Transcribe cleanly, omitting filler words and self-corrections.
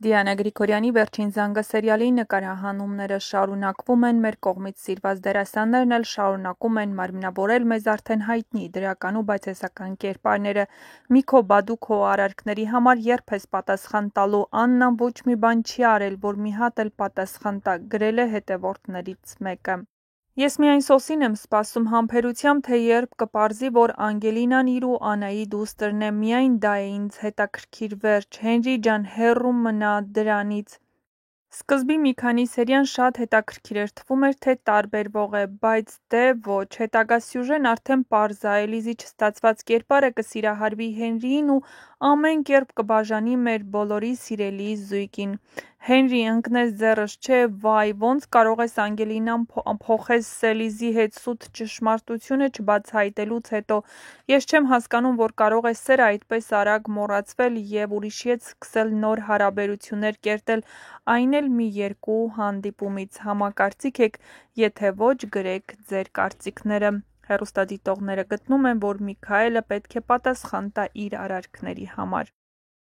Դիանա Գրիգորյանի «Վերջին զանգը» սերիալի նկարահանումները շարունակվում են, մեր կողմից սիրված դերասաններն էլ շարունակում են մարմնավորել մեզ արդեն հայտնի դրական ու բացասական կերպարները։ Միքո Բադուքո արարքների համար երբ ես պատասխան տալու, Աննան ոչ մի բան չի արել, որ մի հատ էլ պատասխան տա, գրել է հետևորդներից մեկը։ Ես միայն Սոսին եմ սպասում համբերությամբ, թե երբ կպարզի, որ Անգելինան իր ու Անայի դուստրն է, միայն դա է ինձ հետաքրքիր վերջ, Հենրի ջան, հեռու մնա դրանից։ Սկզբի մի քանի սերիան շատ հետաքրքիր էր, թվում էր, թե տարբերվող է, բայց դե ոչ, հետագա սյուժեն արդեն պարզ ա, Էլիզի չստացված կերպարը կսիրահարվի Հենրիին ու ամեն կերպ կբաժանի մեր բոլորի սիրելի զույգին։ Հենրի, ընկնես ձեռս, չէ, վայ, ոնց կարող ես Անգելինան փոխես Էլիզի հետ սուտ ճշմարտությունը չբացահայտելուց հետո։ Ես չեմ հասկանում, որ կարող է սերը այդպես արագ մոռացվել և ուրիշի հետ սկսել նոր հարաբերություններ կերտել, այն էլ մի երկու հանդիպումից։ Համակարծիք եք, եթե ոչ, գրեք ձեր կարծիքները։ Հեռուստադիտողները գտնում են, որ Միքայելը պետք է պատասխան տա իր արարքների համար։